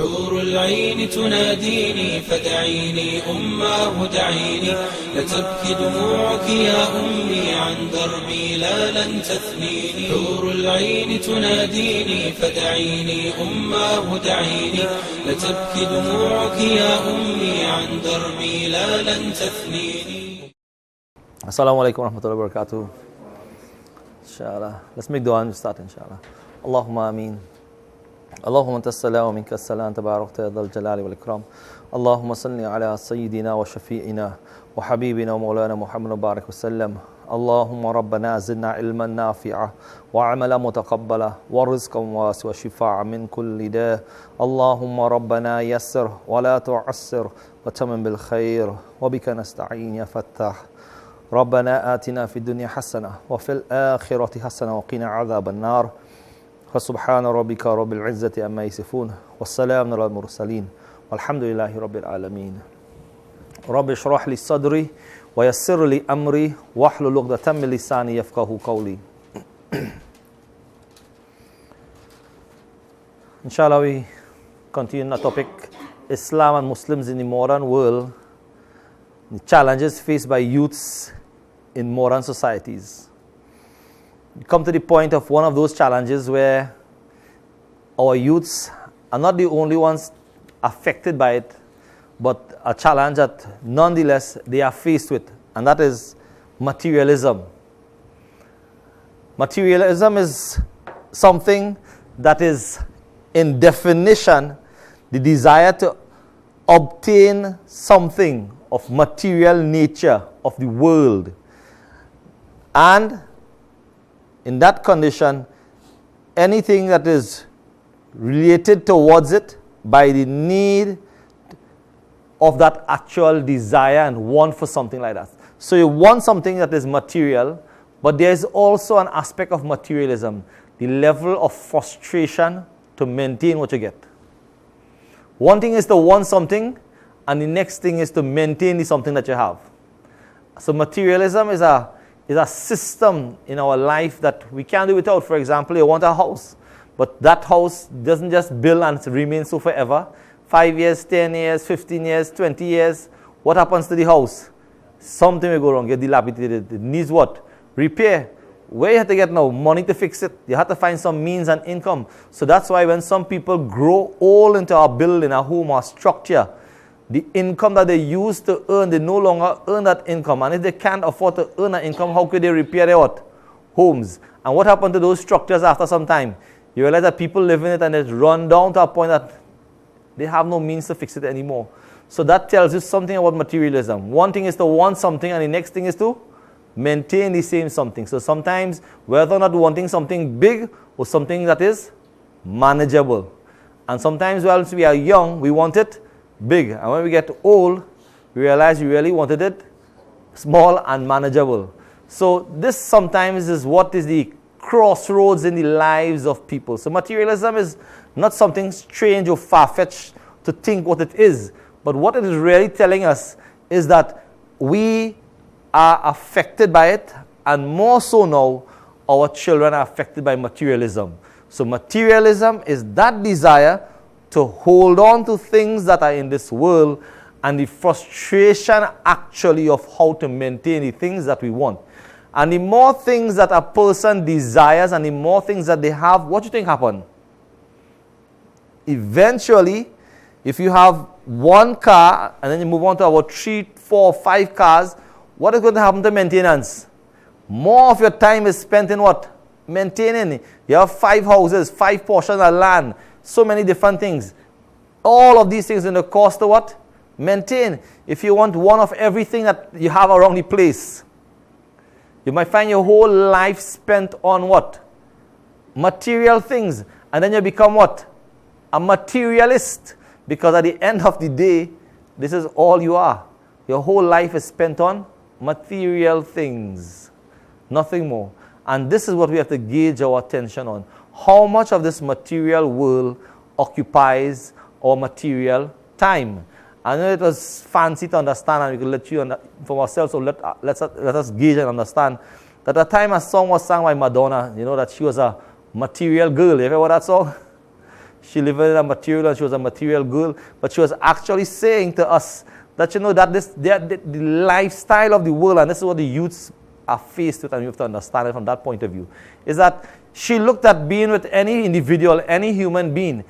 حور العين تناديني فدعيني أماه دعيني لتبكي دموعك يا أمي عن دربي لا لن تثنيني حور العين تناديني فدعيني أماه دعيني لتبكي دموعك يا أمي عن دربي لا لن تثنيني. Assalamu alaikum warahmatullahi wabarakatuh. Inshallah. Let's make dua and start inshallah. Allahumma ameen. اللهم انت السلام ومنك السلام تباركت يا ذا الجلال والاكرام. اللهم صل على سيدنا وشفيعنا وحبيبنا ومولانا محمد وبارك وسلم. اللهم ربنا زدنا علما نافعا وعملا متقبلا ورزقا واسعا وشفاعا من كل داء. اللهم ربنا يسر ولا تعسر وتمم بالخير وبك نستعين يا فتاح. ربنا آتنا في الدنيا حسنة وفي الآخرة حسنة وقنا عذاب النار. فسبحان ربك رب العزة عما يصفون والسلام على المرسلين والحمد لله رب العالمين. رب اشرح لي صدري ويسر لي أمري واحلل عقدة من لساني يفقهوا قولي. Inshallah, we continue the topic Islam and Muslims in the modern world, the challenges faced by youths in modern societies. We come to the point of one of those challenges where our youths are not the only ones affected by it, but a challenge that nonetheless they are faced with, and that is materialism. Materialism is something that is, in definition, the desire to obtain something of material nature of the world. And in that condition, anything that is related towards it by the need of that actual desire and want for something like that. So you want something that is material, but there is also an aspect of materialism, the level of frustration to maintain what you get. One thing is to want something, and the next thing is to maintain the something that you have. So materialism is a system in our life that we can't do without. For example, you want a house, but that house doesn't just build and remain so forever. 5 years, 10 years, 15 years, 20 years. What happens to the house? Something will go wrong, get dilapidated. It needs what? Repair. Where you have to get now? Money to fix it. You have to find some means and income. So that's why when some people grow old into a building, a home, or structure, the income that they used to earn, they no longer earn that income. And if they can't afford to earn that income, how could they repair their what? Homes. And what happened to those structures after some time? You realize that people live in it and it's run down to a point that they have no means to fix it anymore. So that tells you something about materialism. One thing is to want something, and the next thing is to maintain the same something. So sometimes, whether or not wanting something big or something that is manageable. And sometimes whilst we are young, we want it big, and when we get old, we realize we really wanted it small and manageable. So this sometimes is what is the crossroads in the lives of people. So materialism is not something strange or far-fetched to think what it is, but what it is really telling us is that we are affected by it, and more so now, our children are affected by materialism. So materialism is that desire to hold on to things that are in this world, and the frustration actually of how to maintain the things that we want. And the more things that a person desires and the more things that they have, what do you think happen? Eventually, if you have one car and then you move on to about 3, 4, 5 cars, what is going to happen to maintenance? More of your time is spent in what? Maintaining. You have 5 houses, 5 portions of land, so many different things. All of these things in the cost to what? Maintain. If you want one of everything that you have around the place, you might find your whole life spent on what? Material things. And then you become what? A materialist. Because at the end of the day, this is all you are. Your whole life is spent on material things. Nothing more. And this is what we have to gauge our attention on. How much of this material world occupies our material time? I know it was fancy to understand, and we could let you from ourselves, so let us gauge and understand that at the time a song was sung by Madonna, you know, that she was a material girl. You ever heard that song? she lived in a material and she was a material girl, but she was actually saying to us that, you know, that the lifestyle of the world, and this is what the youths are faced with, and you have to understand it from that point of view, is that she looked at being with any individual, any human being,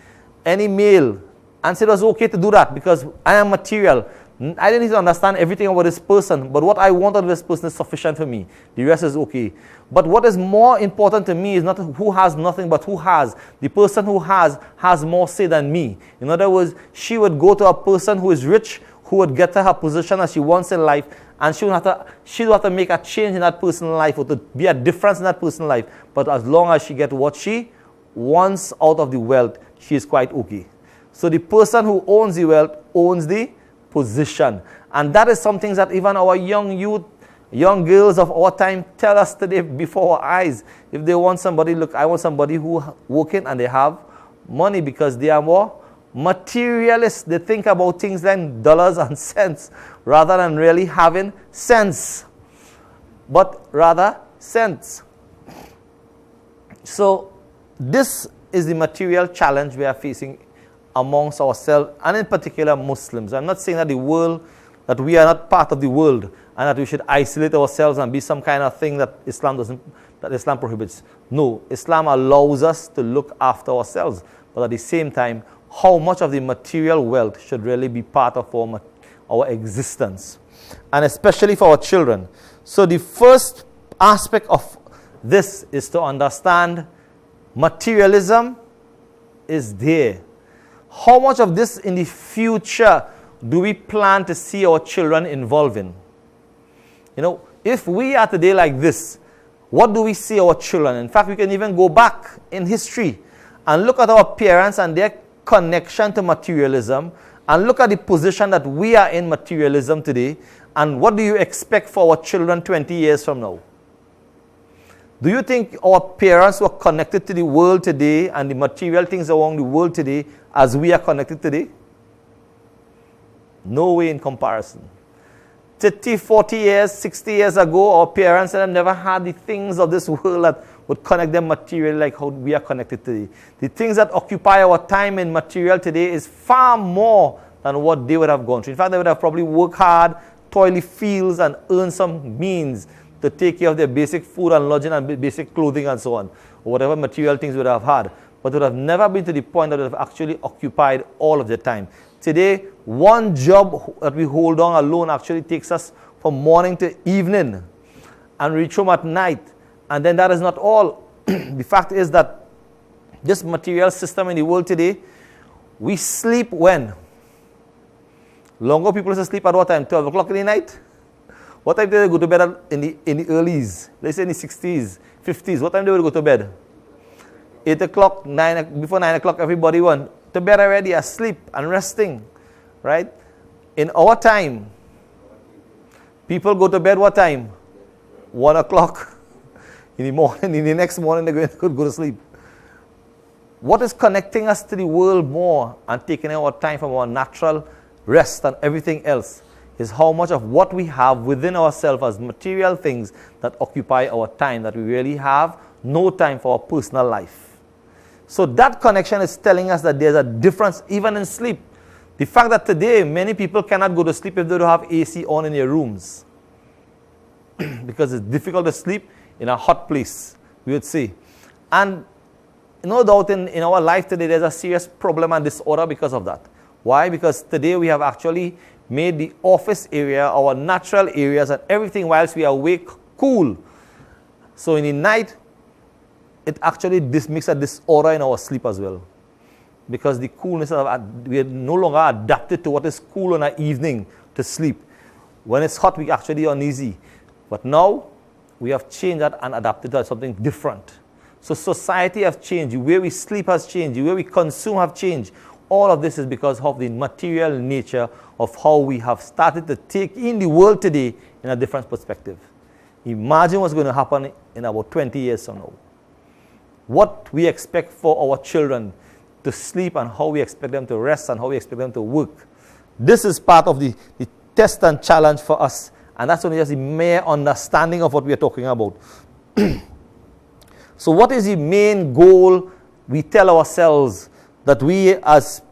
any male, and said it was okay to do that because I am material. I didn't need to understand everything about this person, but what I want out of this person is sufficient for me. The rest is okay. But what is more important to me is not who has nothing, but who has. The person who has more say than me. In other words, she would go to a person who is rich, who would get to her position as she wants in life, and she would have to make a change in that person's life or to be a difference in that person's life. But as long as she gets what she wants out of the wealth, she is quite okay. So the person who owns the wealth owns the position. And that is something that even our young youth, young girls of our time tell us today before our eyes. If they want somebody, look, I want somebody who working and they have money because they are more materialists. They think about things like dollars and cents rather than really having sense, but rather sense. So this is the material challenge we are facing amongst ourselves, and in particular Muslims. I'm not saying that the world, that we are not part of the world and that we should isolate ourselves and be some kind of thing that Islam prohibits. No, Islam allows us to look after ourselves, but at the same time, how much of the material wealth should really be part of our existence, and especially for our children. So the first aspect of this is to understand materialism is there. How much of this in the future do we plan to see our children involved in? You know, if we are today like this, what do we see our children? In fact, we can even go back in history and look at our parents and their connection to materialism, and look at the position that we are in materialism today, and what do you expect for our children 20 years from now? Do you think our parents were connected to the world today and the material things around the world today as we are connected today? No way in comparison. 30, 40 years, 60 years ago, our parents had never had the things of this world that would connect them materially like how we are connected today. The things that occupy our time in material today is far more than what they would have gone through. In fact, they would have probably worked hard, toiled the fields, and earned some means to take care of their basic food and lodging and basic clothing and so on, or whatever material things would have had. But would have never been to the point that would have actually occupied all of their time. Today, one job that we hold on alone actually takes us from morning to evening and reach home at night. And then that is not all. The fact is that this material system in the world today, we sleep when? Longer people used to sleep at what time? 12 o'clock in the night? What time did they go to bed in the earlies? Let's say in the 60s, 50s. What time they would go to bed? 8 o'clock, before 9 o'clock, everybody went to bed already, asleep and resting, right? In our time, people go to bed what time? 1 o'clock in the morning. In the next morning, they could go to sleep. What is connecting us to the world more and taking our time from our natural rest and everything else is how much of what we have within ourselves as material things that occupy our time, that we really have no time for our personal life. So that connection is telling us that there's a difference even in sleep. The fact that today many people cannot go to sleep if they don't have AC on in their rooms. Because it's difficult to sleep in a hot place, we would say. And no doubt in our life today there's a serious problem and disorder because of that. Why? Because today we have actually made the office area, our natural areas and everything whilst we are awake, cool. So in the night, it actually makes a disorder in our sleep as well. Because the coolness we are no longer adapted to what is cool in the evening to sleep. When it's hot, we actually uneasy. But now, we have changed that and adapted to something different. So society has changed. The way we sleep has changed. The way we consume have changed. All of this is because of the material nature of how we have started to take in the world today in a different perspective. Imagine what's going to happen in about 20 years from now. What we expect for our children to sleep and how we expect them to rest and how we expect them to work. This is part of the test and challenge for us. And that's only just the mere understanding of what we are talking about. So what is the main goal we tell ourselves that we as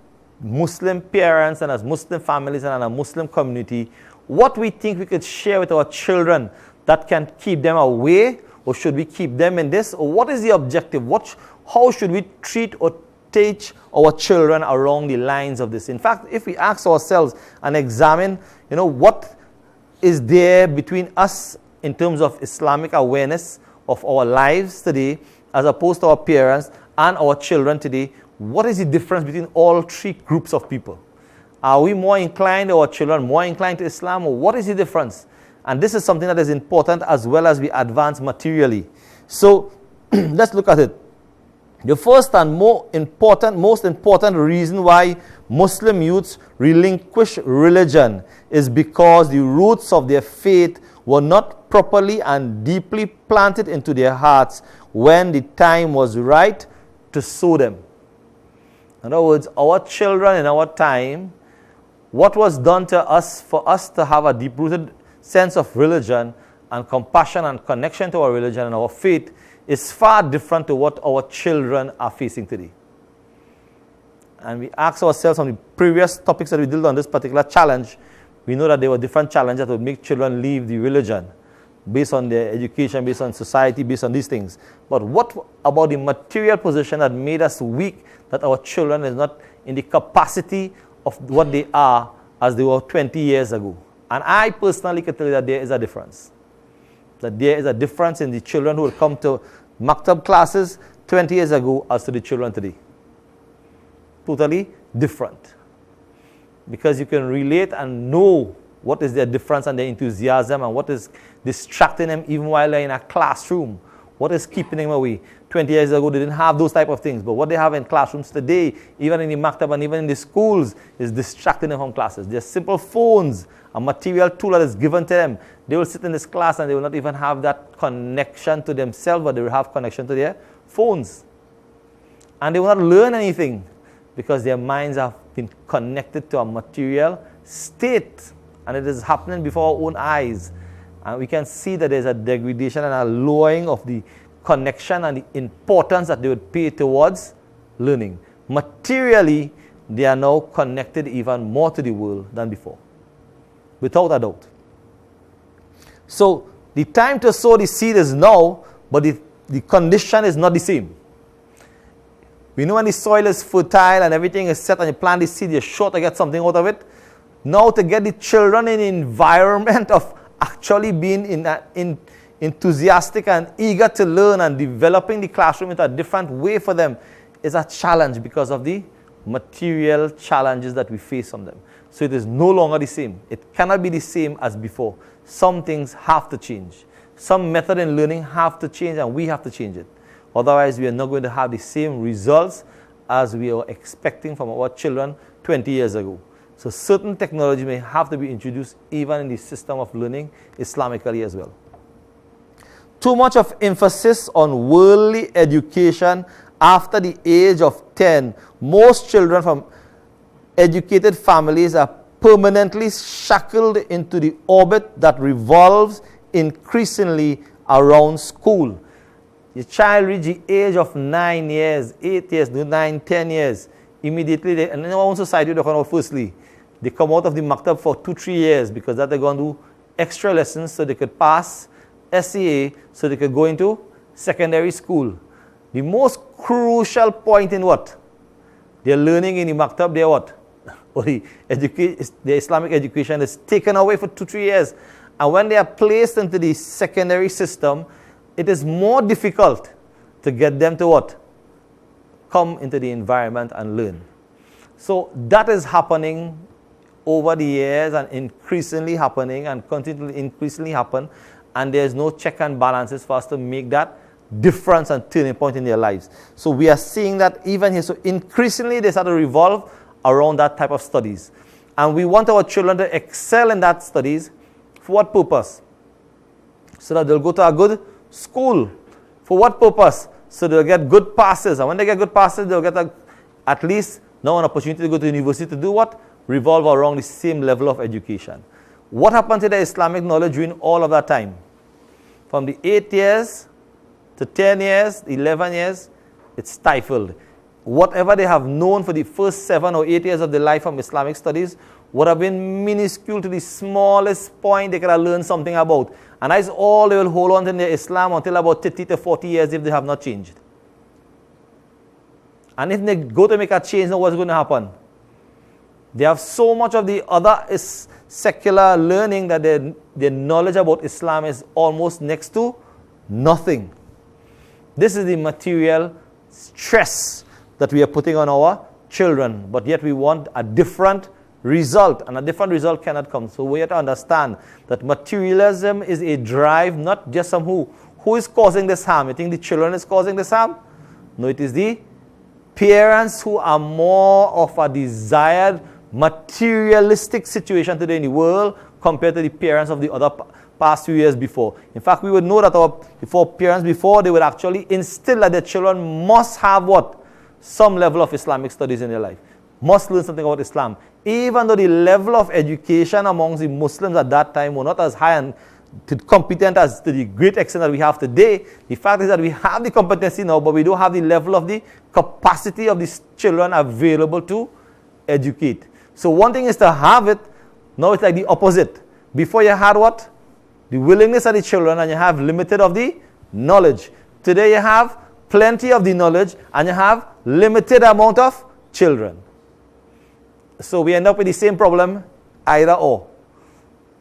Muslim parents and as Muslim families and a Muslim community, what we think we could share with our children that can keep them away, or should we keep them in this, or what is the objective? How should we treat or teach our children along the lines of this? In fact, if we ask ourselves and examine, what is there between us in terms of Islamic awareness of our lives today, as opposed to our parents and our children today, what is the difference between all three groups of people? Are we more inclined, or our children more inclined to Islam, or what is the difference? And this is something that is important as well as we advance materially. So let's look at it. The first and most important reason why Muslim youths relinquish religion is because the roots of their faith were not properly and deeply planted into their hearts when the time was right to sow them. In other words, our children in our time, what was done to us for us to have a deep-rooted sense of religion and compassion and connection to our religion and our faith is far different to what our children are facing today. And we ask ourselves on the previous topics that we did on this particular challenge, we know that there were different challenges that would make children leave the religion based on their education, based on society, based on these things. But what about the material position that made us weak, that our children is not in the capacity of what they are as they were 20 years ago? And I personally can tell you that there is a difference. That there is a difference in the children who will come to maktab classes 20 years ago as to the children today. Totally different. Because you can relate and know what is their difference and their enthusiasm and what is distracting them even while they're in a classroom. What is keeping them away? 20 years ago, they didn't have those type of things. But what they have in classrooms today, even in the maktab and even in the schools, is distracting them from classes. There's simple phones, a material tool that is given to them. They will sit in this class and they will not even have that connection to themselves, but they will have connection to their phones. And they will not learn anything because their minds have been connected to a material state. And it is happening before our own eyes. And we can see that there's a degradation and a lowering of the connection and the importance that they would pay towards learning. Materially, they are now connected even more to the world than before. Without a doubt. So, the time to sow the seed is now, but the condition is not the same. We know when the soil is fertile and everything is set and you plant the seed, you're sure to get something out of it. Now to get the children in an environment of actually being enthusiastic and eager to learn and developing the classroom into a different way for them is a challenge because of the material challenges that we face from them. So it is no longer the same. It cannot be the same as before. Some things have to change. Some method in learning have to change and we have to change it. Otherwise, we are not going to have the same results as we are expecting from our children 20 years ago. So certain technology may have to be introduced even in the system of learning Islamically as well. Too much of emphasis on worldly education after the age of 10. Most children from educated families are permanently shackled into the orbit that revolves increasingly around school. The child reaches the age of 9 years, 8 years, 9, 10 years. Immediately, and in our own society, they come out firstly. They come out of the maktab for 2-3 years because that they're going to do extra lessons so they could pass SEA, so they could go into secondary school. The most crucial point in what? They're learning in the maktab, they're what? Or the Islamic education is taken away for 2-3 years. And when they are placed into the secondary system, it is more difficult to get them to what? Come into the environment and learn. So that is happening over the years and increasingly happening and continually increasingly happen. And there's no check and balances for us to make that difference and turning point in their lives. So we are seeing that even here. So increasingly they start to revolve around that type of studies. And we want our children to excel in that studies. For what purpose? So that they'll go to a good school. For what purpose? So they'll get good passes. And when they get good passes, they'll get at least now an opportunity to go to university to do what? Revolve around the same level of education. What happened to the Islamic knowledge during all of that time? From the 8 years to 10 years, 11 years, it's stifled. whatever they have known for the first 7 or 8 years of their life from Islamic studies would have been minuscule to the smallest point they could have learned something about. And that's all they will hold on to in their Islam until about 30 to 40 years if they have not changed. And if they go to make a change, now what's going to happen? They have so much of the other secular learning that their knowledge about Islam is almost next to nothing. This is the material stress that we are putting on our children, but yet we want a different result, and a different result cannot come. So we have to understand that materialism is a drive, not just some who is causing this harm. You think the children is causing this harm? No, it is the parents who are more of a desired materialistic situation today in the world compared to the parents of the other past few years before. In fact, we would know that our parents before, they would actually instill that their children must have what? Some level of Islamic studies in their life. Must learn something about Islam. Even though the level of education amongst the Muslims at that time were not as high and competent as to the great extent that we have today, the fact is that we have the competency now, but we don't have the level of the capacity of these children available to educate. So one thing is to have it, now it's like the opposite. Before you had what? The willingness of the children, and you have limited of the knowledge. Today you have plenty of the knowledge and you have limited amount of children. So we end up with the same problem, either or.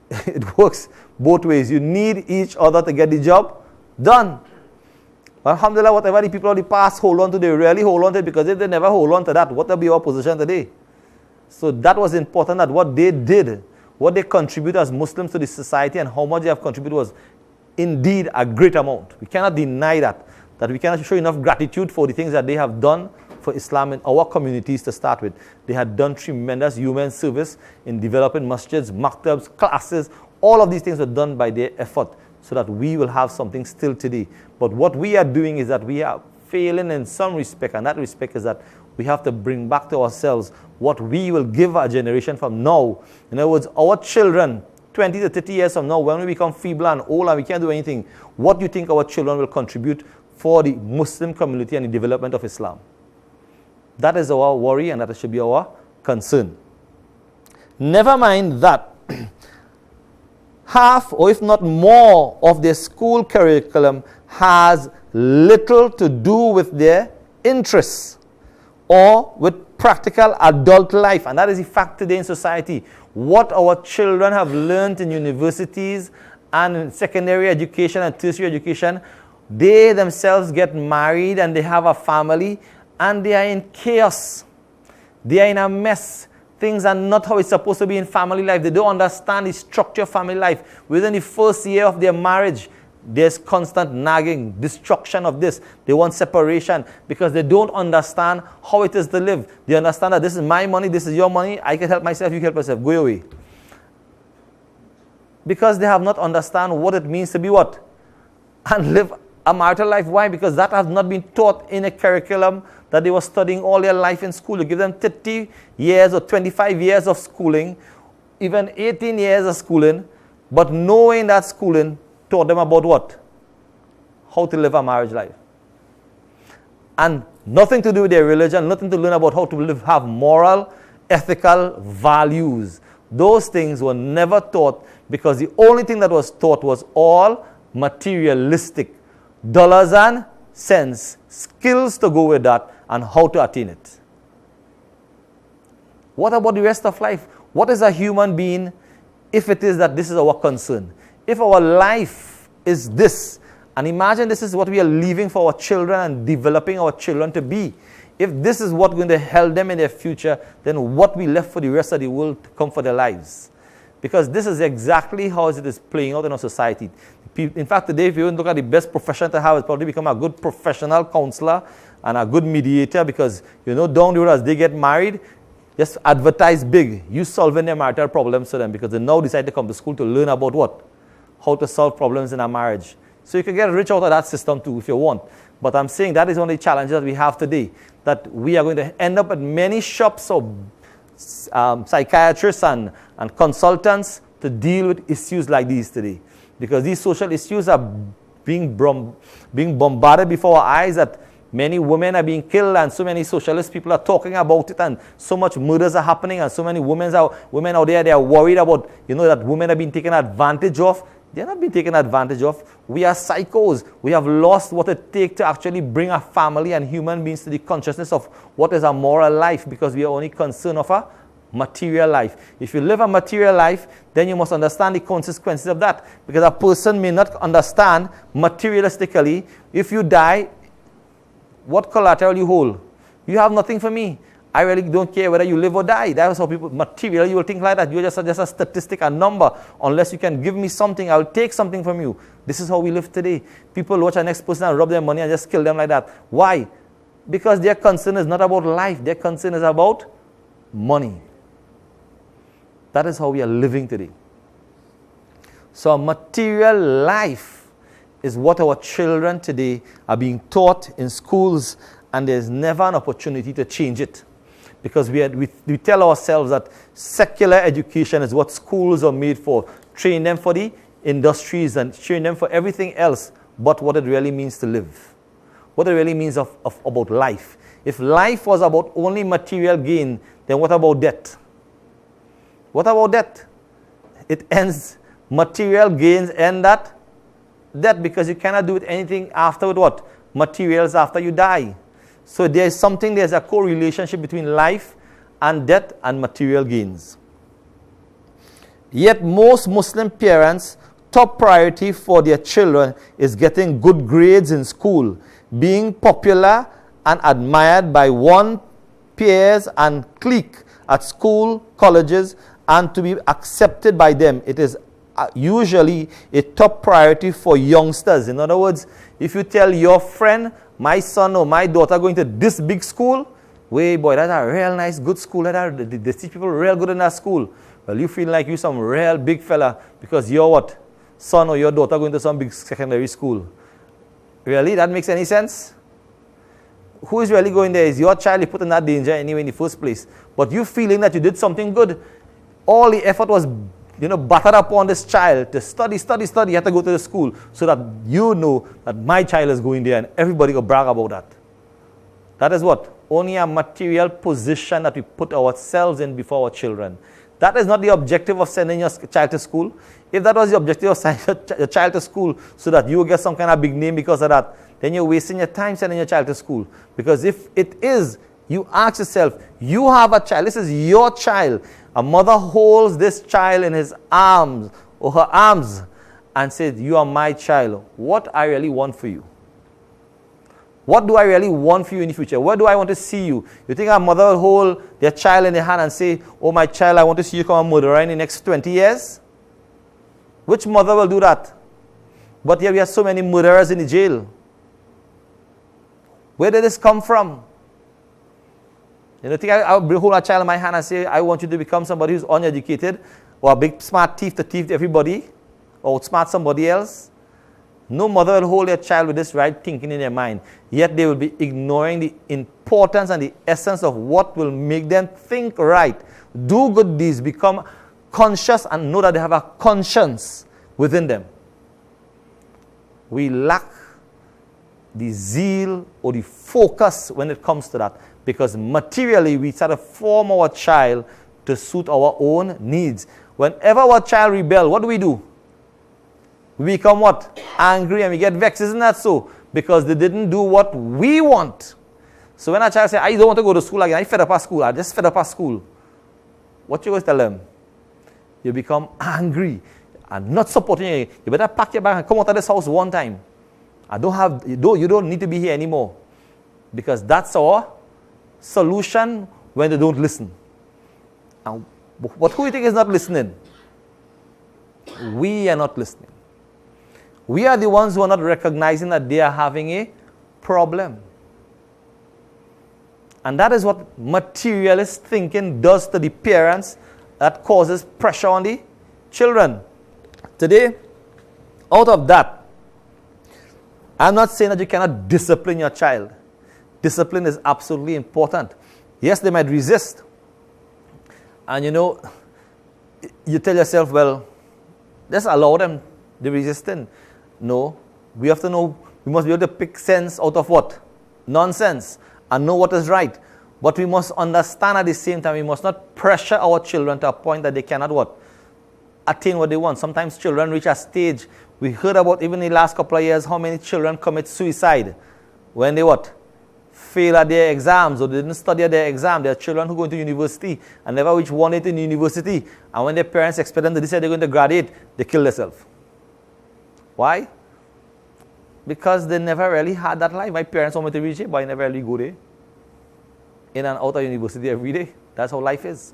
It works both ways. You need each other to get the job done. But alhamdulillah, whatever the people of the past hold on to, they really hold on to it, because if they never hold on to that, what will be our position today? So that was important, that what they did, what they contribute as Muslims to the society and how much they have contributed was indeed a great amount. We cannot deny that we cannot show enough gratitude for the things that they have done for Islam in our communities to start with. They had done tremendous human service in developing masjids, maktabs, classes. All of these things were done by their effort so that we will have something still today. But what we are doing is that we are failing in some respect, and that respect is that we have to bring back to ourselves what we will give our generation from now. In other words, our children, 20 to 30 years from now, when we become feeble and old and we can't do anything, what do you think our children will contribute for the Muslim community and the development of Islam? That is our worry, and that should be our concern. Never mind that half, or if not more, of their school curriculum has little to do with their interests or with practical adult life. And that is the fact today in society. What our children have learned in universities and in secondary education and tertiary education, they themselves get married and they have a family and they are in chaos. They are in a mess. Things are not how it's supposed to be in family life. They don't understand the structure of family life. Within the first year of their marriage, there's constant nagging, destruction of this. They want separation because they don't understand how it is to live. They understand that this is my money, this is your money, I can help myself, you can help yourself, go away. Because they have not understand what it means to be what? And live a marital life. Why? Because that has not been taught in a curriculum that they were studying all their life in school. You give them 30 years or 25 years of schooling, even 18 years of schooling, but knowing that schooling taught them about what? How to live a marriage life. And nothing to do with their religion, nothing to learn about how to live, have moral, ethical values. Those things were never taught, because the only thing that was taught was all materialistic. Dollars and cents, skills to go with that, and how to attain it. What about the rest of life? What is a human being if it is that this is our concern? If our life is this, and imagine this is what we are leaving for our children and developing our children to be. If this is what's going to help them in their future, then what we left for the rest of the world to come for their lives? Because this is exactly how it is playing out in our society. In fact, today, if you look at the best profession to have, it's probably become a good professional counselor and a good mediator, because, you know, down the road as they get married, just advertise big. You solving their marital problems for them, because they now decide to come to school to learn about what? How to solve problems in a marriage. So you can get rich out of that system too if you want. But I'm saying that is one of the challenges that we have today, that we are going to end up at many shops of psychiatrists and consultants to deal with issues like these today. Because these social issues are being bombarded before our eyes, that Many women are being killed, and so many socialist people are talking about it, and so much murders are happening, and so many women out there, they are worried about, that women are being taken advantage of. They're not being taken advantage of. We are psychos. We have lost what it takes to actually bring a family and human beings to the consciousness of what is a moral life, because we are only concerned of a material life. If you live a material life, then you must understand the consequences of that, because a person may not understand materialistically. If you die, what collateral you hold? You have nothing for me. I really don't care whether you live or die. That's how people, material, you will think like that. You're just a statistic, a number. Unless you can give me something, I'll take something from you. This is how we live today. People watch the next person and rob their money and just kill them like that. Why? Because their concern is not about life. Their concern is about money. That is how we are living today. So a material life is what our children today are being taught in schools, and there's never an opportunity to change it. Because we tell ourselves that secular education is what schools are made for. Train them for the industries and train them for everything else but what it really means to live. What it really means about life. If life was about only material gain, then what about debt? What about debt? It ends, material gains end at death, because you cannot do with anything after what? Materials after you die. So there's a correlationship between life and death and material gains. Yet most Muslim parents' top priority for their children is getting good grades in school, being popular and admired by one's peers and clique at school, colleges, and to be accepted by them. It is usually a top priority for youngsters. In other words, if you tell your friend, my son or my daughter going to this big school, way boy, that's a real nice, good school. They teach people real good in that school. Well, you feel like you're some real big fella because your what? Son or your daughter going to some big secondary school. Really? That makes any sense? Who is really going there? Is your child you put in that danger anyway in the first place? But you feeling that you did something good. All the effort was battered upon this child to study. You have to go to the school so that you know that my child is going there, and everybody will brag about that. That is what? Only a material position that we put ourselves in before our children. That is not the objective of sending your child to school. If that was the objective of sending your child to school so that you will get some kind of big name because of that, then you're wasting your time sending your child to school. Because if it is, you ask yourself, you have a child, this is your child. A mother holds this child in his arms or her arms and says, you are my child. What I really want for you? What do I really want for you in the future? Where do I want to see you? You think a mother will hold their child in their hand and say, oh, my child, I want to see you become a murderer in the next 20 years? Which mother will do that? But here we have so many murderers in the jail. Where did this come from? You think I'll hold a child in my hand and say, I want you to become somebody who's uneducated or a big smart thief to thief everybody or outsmart somebody else? No mother will hold their child with this right thinking in their mind. Yet they will be ignoring the importance and the essence of what will make them think right, do good deeds, become conscious and know that they have a conscience within them. We lack the zeal or the focus when it comes to that. Because materially, we try to form our child to suit our own needs. Whenever our child rebels, what do? We become what? Angry, and we get vexed. Isn't that so? Because they didn't do what we want. So when a child says, I don't want to go to school again, I fed up at school, I just fed up at school. What you going to tell them? You become angry and not supporting you. You better pack your bag and come out of this house one time. You don't need to be here anymore. Because that's our solution when they don't listen. Now, but who do you think is not listening? We are not listening. We are the ones who are not recognizing that they are having a problem. And that is what materialist thinking does to the parents, that causes pressure on the children. Today, out of that, I'm not saying that you cannot discipline your child. Discipline is absolutely important. Yes, they might resist. And you tell yourself, well, just allow them the resistance. No, we have to know, we must be able to pick sense out of what? nonsense and know what is right. But we must understand at the same time, we must not pressure our children to a point that they cannot what? Attain what they want. Sometimes children reach a stage. We heard about even in the last couple of years how many children commit suicide when they what? Fail at their exams or they didn't study at their exam. There are children who go into university and never reach 180 in university. And when their parents expect them to decide they're going to graduate, they kill themselves. Why? Because they never really had that life. My parents want me to reach it, but I never really go there. In and out of university every day. That's how life is.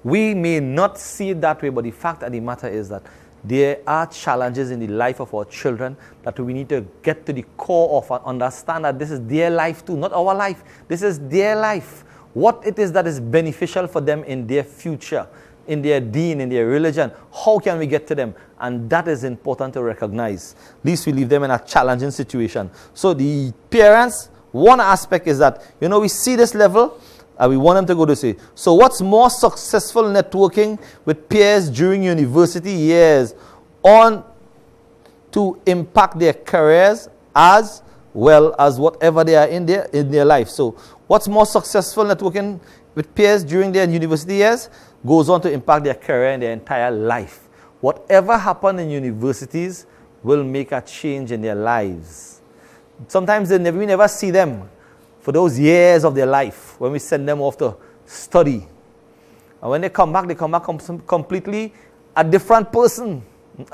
We may not see it that way, but the fact of the matter is that there are challenges in the life of our children that we need to get to the core of and understand that this is their life too, not our life. This is their life. What it is that is beneficial for them in their future, in their deen, in their religion. How can we get to them? And that is important to recognize. At least we leave them in a challenging situation. So the parents, one aspect is that, we see this level, and we want them to go this way. So what's more successful networking with peers during university years on to impact their careers as well as whatever they are in their life. So what's more successful networking with peers during their university years goes on to impact their career and their entire life. Whatever happened in universities will make a change in their lives. Sometimes we never see them for those years of their life when we send them off to study. And when they come back completely a different person,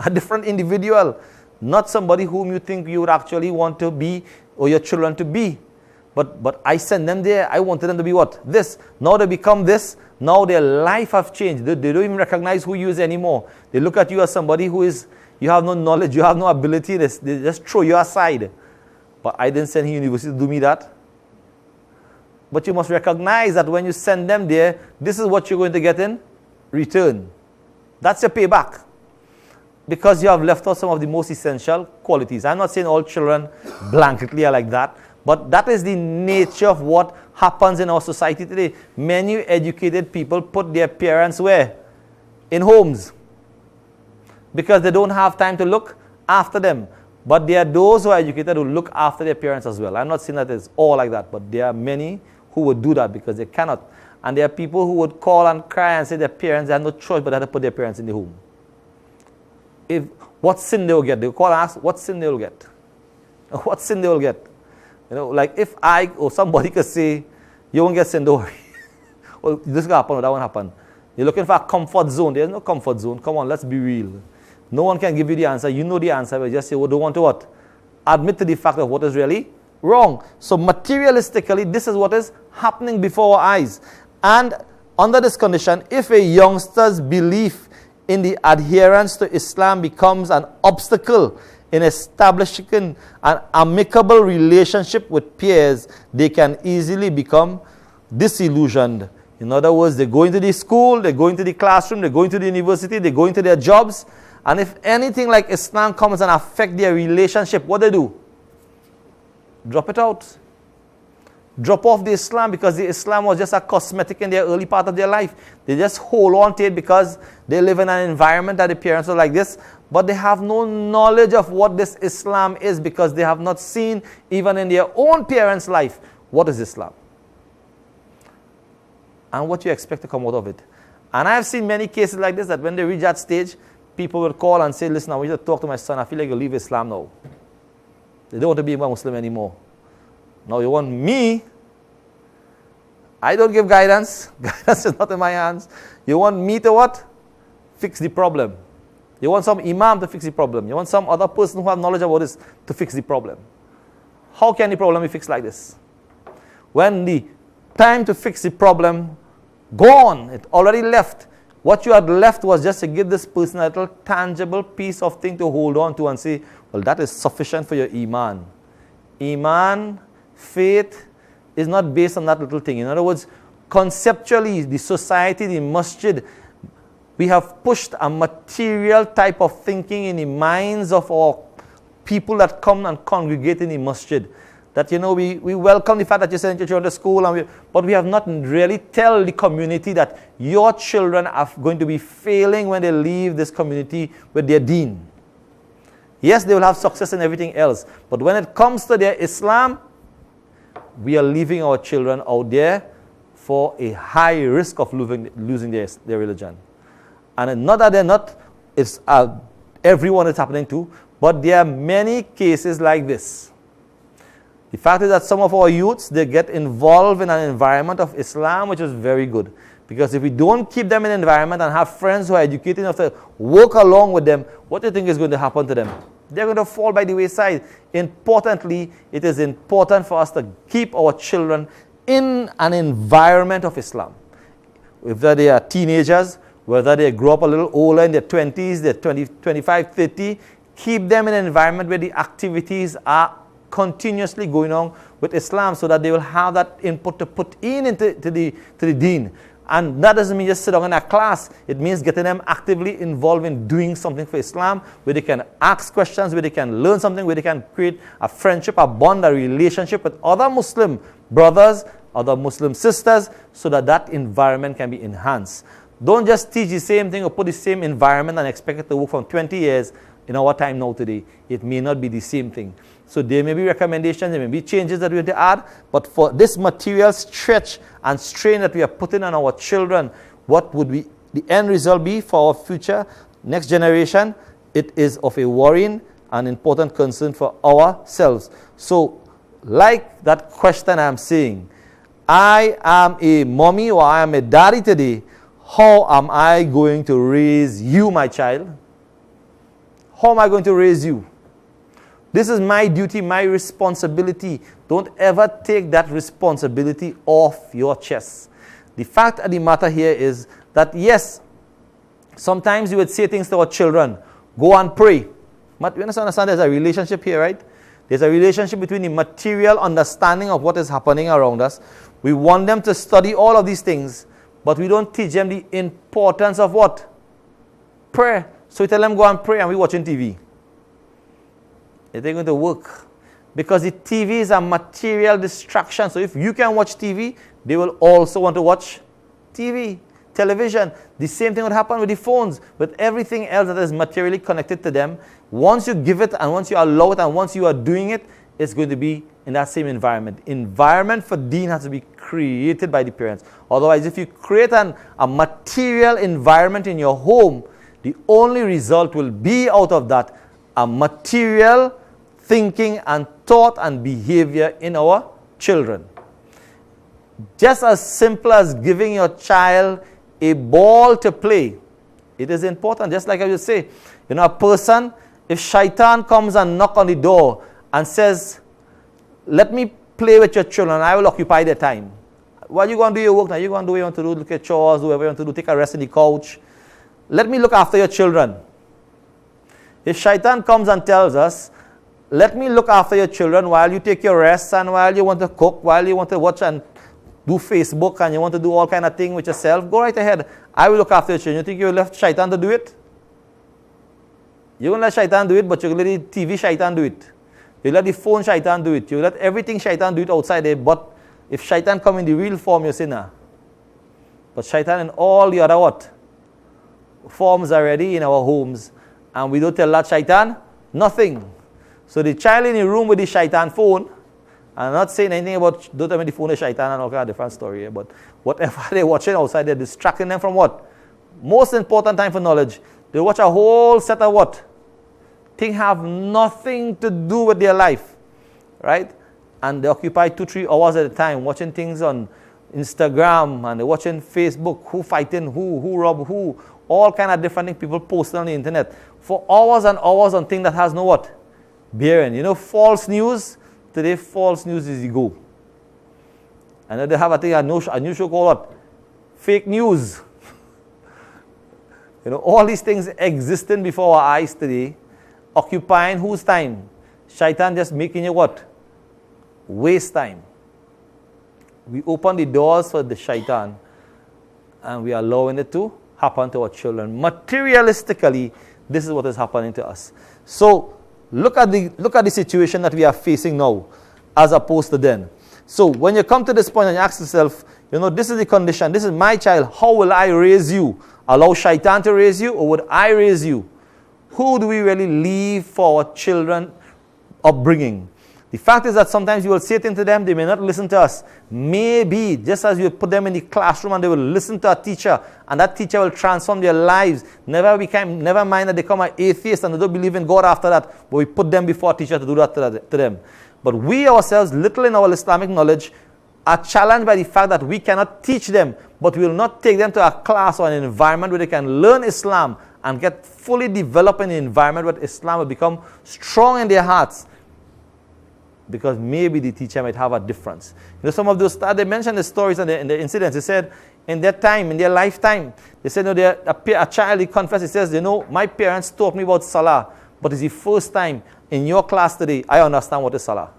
a different individual, not somebody whom you think you would actually want to be or your children to be. But I send them there, I wanted them to be what? This. Now they become this. Now their life have changed. They don't even recognize who you is anymore. They look at you as somebody who is, you have no knowledge, you have no ability, they just throw you aside. But I didn't send him to university to do me that. But you must recognize that when you send them there, this is what you're going to get in return. That's your payback. Because you have left out some of the most essential qualities. I'm not saying all children blanketly are like that, but that is the nature of what happens in our society today. Many educated people put their parents where? In homes. Because they don't have time to look after them. But there are those who are educated who look after their parents as well. I'm not saying that it's all like that, but there are many who would do that because they cannot. And there are people who would call and cry and say their parents, they have no choice but they have to put their parents in the home. What sin they will get? They will call and ask what sin they will get. What sin they will get? Like if I or somebody could say, you won't get sin, don't worry. Well, this will happen or that won't happen. You're looking for a comfort zone. There's no comfort zone. Come on, let's be real. No one can give you the answer. You know the answer, but just say, well, don't want to what? Admit to the fact of what is really wrong. So materialistically, this is what is happening before our eyes. And under this condition, if a youngster's belief in the adherence to Islam becomes an obstacle in establishing an amicable relationship with peers, they can easily become disillusioned. In other words, they go into the school, they go into the classroom, they go into the university, they go into their jobs, and if anything like Islam comes and affect their relationship, what they do? Drop it out. Drop off the Islam because the Islam was just a cosmetic in their early part of their life. They just hold on to it because they live in an environment that the parents are like this, but they have no knowledge of what this Islam is because they have not seen, even in their own parents' life, what is Islam. And what you expect to come out of it. And I have seen many cases like this that when they reach that stage, people will call and say, listen, I want you to talk to my son. I feel like you leave Islam now. They don't want to be a Muslim anymore. Now you want me? I don't give guidance. Guidance is not in my hands. You want me to what? Fix the problem. You want some imam to fix the problem. You want some other person who has knowledge about this to fix the problem. How can the problem be fixed like this? When the time to fix the problem gone, it already left. What you had left was just to give this person a little tangible piece of thing to hold on to and say, well, that is sufficient for your iman. Iman, faith, is not based on that little thing. In other words, conceptually, the society, the masjid, we have pushed a material type of thinking in the minds of our people that come and congregate in the masjid. That, we welcome the fact that you send your children to school, but we have not really tell the community that your children are going to be failing when they leave this community with their deen. Yes, they will have success in everything else, but when it comes to their Islam, we are leaving our children out there for a high risk of losing their religion. And not that they're not, it's everyone is happening to, but there are many cases like this. The fact is that some of our youths, they get involved in an environment of Islam, which is very good. Because if we don't keep them in an environment and have friends who are educated enough to work along with them, what do you think is going to happen to them? They're going to fall by the wayside. Importantly, it is important for us to keep our children in an environment of Islam. Whether they are teenagers, whether they grow up a little older in their 20s, their 20, 25, 30, keep them in an environment where the activities are continuously going on with Islam so that they will have that input to put into the deen. And that doesn't mean just sit down in a class. It means getting them actively involved in doing something for Islam, where they can ask questions, where they can learn something, where they can create a friendship, a bond, a relationship with other Muslim brothers, other Muslim sisters, so that that environment can be enhanced. Don't just teach the same thing or put the same environment and expect it to work for 20 years in our time now today. It may not be the same thing. So there may be recommendations, there may be changes that we have to add, but for this material stretch and strain that we are putting on our children, what would the end result be for our future, next generation? It is of a worrying and important concern for ourselves. So, like that question I'm saying, I am a mommy or I am a daddy today, how am I going to raise you, my child? How am I going to raise you? This is my duty, my responsibility. Don't ever take that responsibility off your chest. The fact of the matter here is that, yes, sometimes you would say things to our children, go and pray. But you understand there's a relationship here, right? There's a relationship between the material understanding of what is happening around us. We want them to study all of these things, but we don't teach them the importance of what? Prayer. So we tell them go and pray and we're watching TV. It ain't going to work. Because the TV is a material distraction. So if you can watch TV, they will also want to watch TV, television. The same thing would happen with the phones, with everything else that is materially connected to them. Once you give it and once you allow it and once you are doing it, it's going to be in that same environment. Environment for deen has to be created by the parents. Otherwise, if you create a material environment in your home, the only result will be out of that a material thinking and thought and behavior in our children. Just as simple as giving your child a ball to play, it is important. Just like I would say, a person, if shaitan comes and knock on the door and says, let me play with your children, I will occupy their time. What are you going to do your work now? You're going to do what you want to do, look at chores, do whatever you want to do, take a rest in the couch. Let me look after your children. If shaitan comes and tells us, let me look after your children while you take your rest and while you want to cook, while you want to watch and do Facebook and you want to do all kind of things with yourself, go right ahead. I will look after your children. You think you will let shaitan to do it? You won't let shaitan do it, but you will let the TV shaitan do it. You let the phone shaitan do it. You let everything shaitan do it outside there. But if shaitan come in the real form, you say, nah. But shaitan in all the other what? Forms already in our homes. And we don't tell that shaitan nothing. So the child in the room with the shaitan phone, I'm not saying anything about, don't tell me the phone is shaitan and all kind of different story here, but whatever they're watching outside, they're distracting them from what? Most important time for knowledge. They watch a whole set of what? Things have nothing to do with their life, right? And they occupy 2-3 hours at a time watching things on Instagram and they're watching Facebook, who fighting who rob who, all kind of different things people posting on the internet for hours and hours on things that has no what? Bearing. False news. Today, false news is the go. And then they have a new show called what? Fake news. All these things existing before our eyes today, occupying whose time? Shaitan just making you what? Waste time. We open the doors for the shaitan and we are allowing it to happen to our children. Materialistically, this is what is happening to us. So, look at the situation that we are facing now as opposed to then. So when you come to this point and you ask yourself, this is the condition, this is my child, how will I raise you? Allow shaitan to raise you or would I raise you? Who do we really leave for our children upbringing? The fact is that sometimes you will say things to them, they may not listen to us. Maybe, just as you put them in the classroom and they will listen to a teacher, and that teacher will transform their lives. Never mind that they become an atheist and they don't believe in God after that, but we put them before a teacher to do that to them. But we ourselves, little in our Islamic knowledge, are challenged by the fact that we cannot teach them, but we will not take them to a class or an environment where they can learn Islam and get fully developed in an environment where Islam will become strong in their hearts. Because maybe the teacher might have a difference. You know, some of those, they mentioned the stories and the incidents. They said, in their time, in their lifetime, they said, a child, he confessed, he says, my parents taught me about Salah, but it's the first time in your class today, I understand what is Salah.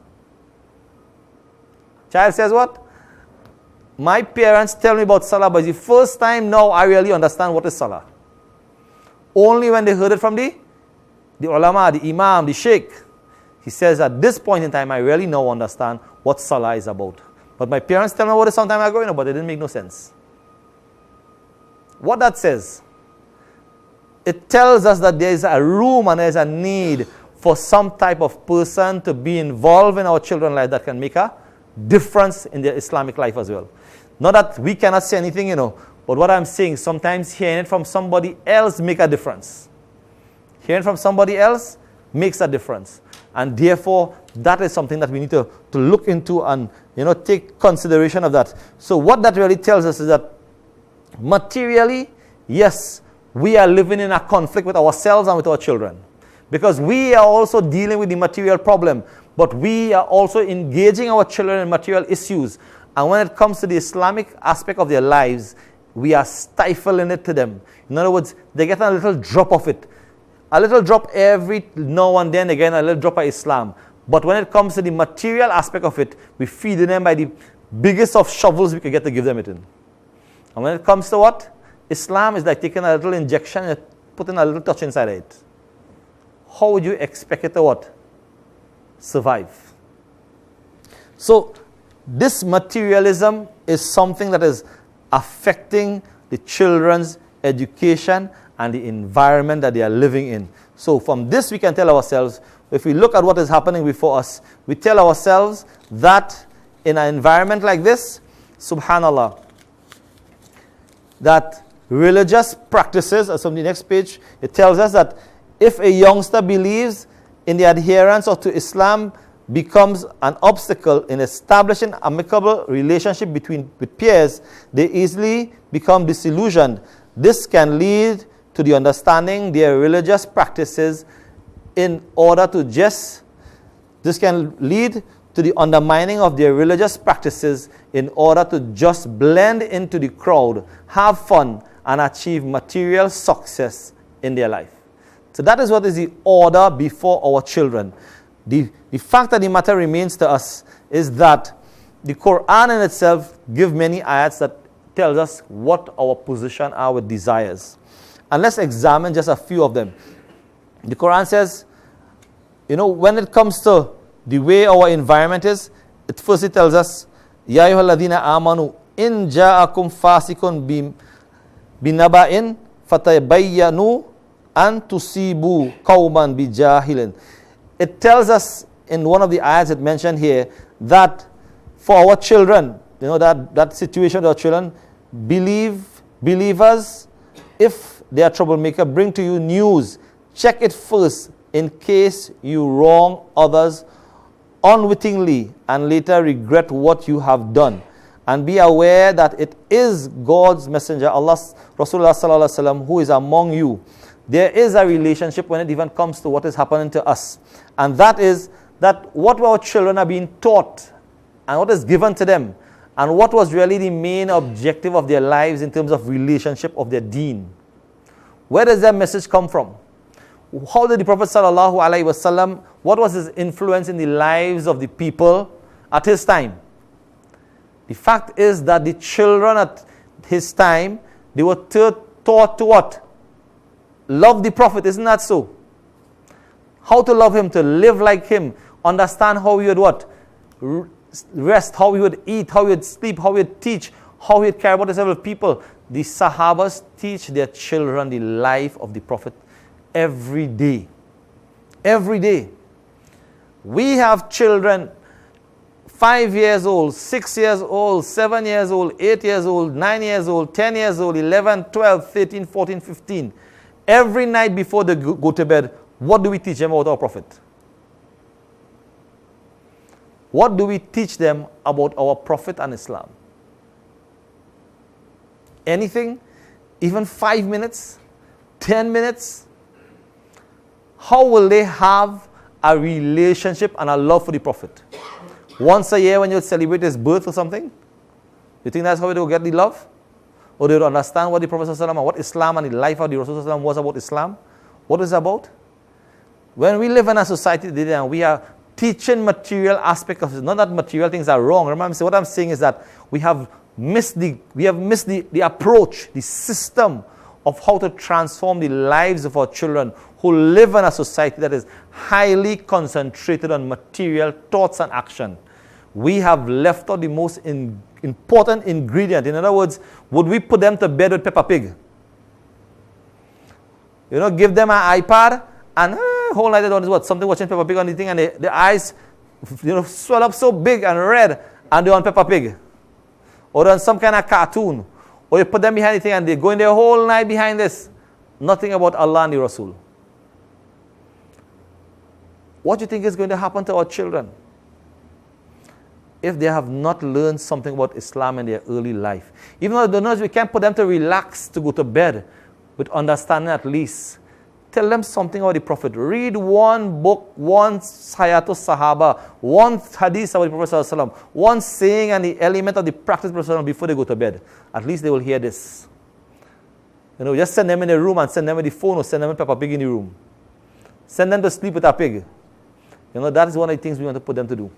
Child says what? My parents tell me about Salah, but it's the first time now I really understand what is Salah. Only when they heard it from the ulama, the imam, the sheikh. He says, at this point in time, I really now understand what Salah is about. But my parents tell me about it some time ago, but it didn't make no sense. What that says, it tells us that there is a room and there is a need for some type of person to be involved in our children's life that can make a difference in their Islamic life as well. Not that we cannot say anything, but what I'm saying, sometimes hearing it from somebody else make a difference. Hearing from somebody else makes a difference. And therefore, that is something that we need to look into and, take consideration of that. So what that really tells us is that materially, yes, we are living in a conflict with ourselves and with our children. Because we are also dealing with the material problem, but we are also engaging our children in material issues. And when it comes to the Islamic aspect of their lives, we are stifling it to them. In other words, they get a little drop of it. A little drop every now and then again, a little drop of Islam. But when it comes to the material aspect of it, we feed them by the biggest of shovels we can get to give them it in. And when it comes to what? Islam is like taking a little injection and putting a little touch inside it. How would you expect it to what? Survive. So, this materialism is something that is affecting the children's education and the environment that they are living in. So from this we can tell ourselves, if we look at what is happening before us, we tell ourselves that in an environment like this, subhanallah, that religious practices, as on the next page, it tells us that if a youngster believes in the adherence or to Islam becomes an obstacle in establishing amicable relationship with peers, they easily become disillusioned. This can lead to the understanding their religious practices in order to this can lead to the undermining of their religious practices in order to just blend into the crowd, have fun, and achieve material success in their life. So that is what is the order before our children. The fact of the matter remains to us is that the Quran in itself gives many ayats that tells us what our position are with desires. And let's examine just a few of them. The Quran says, when it comes to the way our environment is, it firstly tells us, Ya ayyuhalladhina amanu in ja'akum fasikun binaba'in fatabayyanu an tusibu qawman bijahilin. It tells us in one of the ayats it mentioned here that for our children, that situation of our children, believers, if they are troublemaker, bring to you news. Check it first in case you wrong others unwittingly and later regret what you have done. And be aware that it is God's messenger, Allah, Rasulullah sallallahu alaihi wasallam, who is among you. There is a relationship when it even comes to what is happening to us. And that is that what our children are being taught and what is given to them and what was really the main objective of their lives in terms of relationship of their deen. Where does that message come from? How did the Prophet sallallahu alaihi wasallam, what was his influence in the lives of the people at his time? The fact is that the children at his time, they were taught to what? Love the Prophet, isn't that so? How to love him, to live like him, understand how he would what? Rest, how he would eat, how he would sleep, how he would teach, how he would care about himself with people. The Sahabas teach their children the life of the Prophet every day. Every day. We have children 5 years old, 6 years old, 7 years old, 8 years old, 9 years old, 10 years old, 11, 12, 13, 14, 15. Every night before they go to bed, what do we teach them about our Prophet? What do we teach them about our Prophet and Islam? Anything? Even 5 minutes? 10 minutes? How will they have a relationship and a love for the Prophet? Once a year when you celebrate his birth or something? You think that's how they will get the love? Or they will understand what the Prophet ﷺ and what Islam and the life of the Rasul ﷺ was about Islam? What is it about? When we live in a society today and we are teaching material aspect of it, not that material things are wrong. Remember, what I'm saying is that we have missed the approach, the system of how to transform the lives of our children who live in a society that is highly concentrated on material thoughts and action. We have left out the most important ingredient. In other words, would we put them to bed with Peppa Pig? You know, give them an iPad and whole night they don't do what? Something watching Peppa Pig on the thing and their eyes, you know, swell up so big and red and they're on Peppa Pig. Or on some kind of cartoon. Or you put them behind the thing and they go in their whole night behind this. Nothing about Allah and the Rasul. What do you think is going to happen to our children if they have not learned something about Islam in their early life? Even though they know we can't put them to relax to go to bed with understanding at least. Tell them something about the Prophet. Read one book, one Sayatul Sahaba, one hadith about the Prophet ﷺ, one saying and the element of the practice of the Prophet ﷺ before they go to bed. At least they will hear this. You know, just send them in a room and send them with the phone or send them with Peppa Pig in the room. Send them to sleep with a pig. You know, that is one of the things we want to put them to do.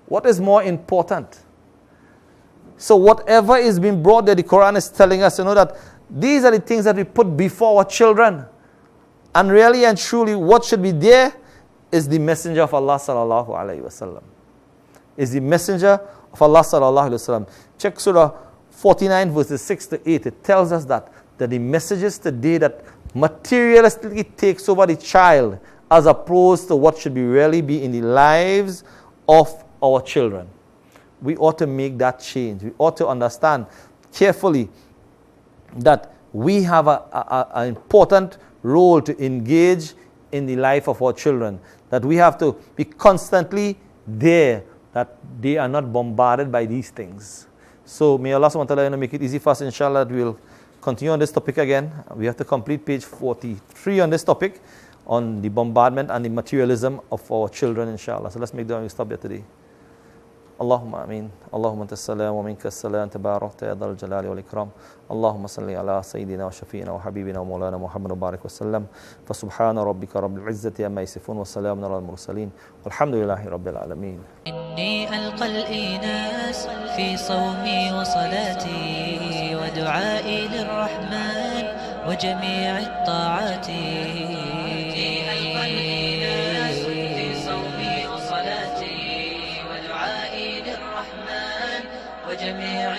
What is more important? So whatever is being brought there, the Quran is telling us, you know, that these are the things that we put before our children. And really and truly, what should be there is the Messenger of Allah sallallahu alaihi wasallam. Is the Messenger of Allah sallallahu alaihi wasallam. Check Surah 49 verses 6 to 8. It tells us that the messages today that materialistically takes over the child as opposed to what should be really be in the lives of our children. We ought to make that change. We ought to understand carefully that we have an important role to engage in the life of our children, that we have to be constantly there, that they are not bombarded by these things. So may Allah subhanahu wa ta'ala make it easy for us, inshallah, that we'll continue on this topic again. We have to complete page 43 on this topic, on the bombardment and the materialism of our children, inshallah. So let's make dua and stop there today. اللهم امين اللهم انت السلام ومنك السلام تباركت يا ذا الجلال والاكرام اللهم صل على سيدنا وشفينا وحبيبنا ومولانا محمد وبارك وسلم فسبحان ربك رب العزة عما يصفون وسلام على المرسلين والحمد لله رب العالمين. إني ألقى الإناس في صومي وصلاتي ودعائي للرحمن وجميع الطاعات. وجميع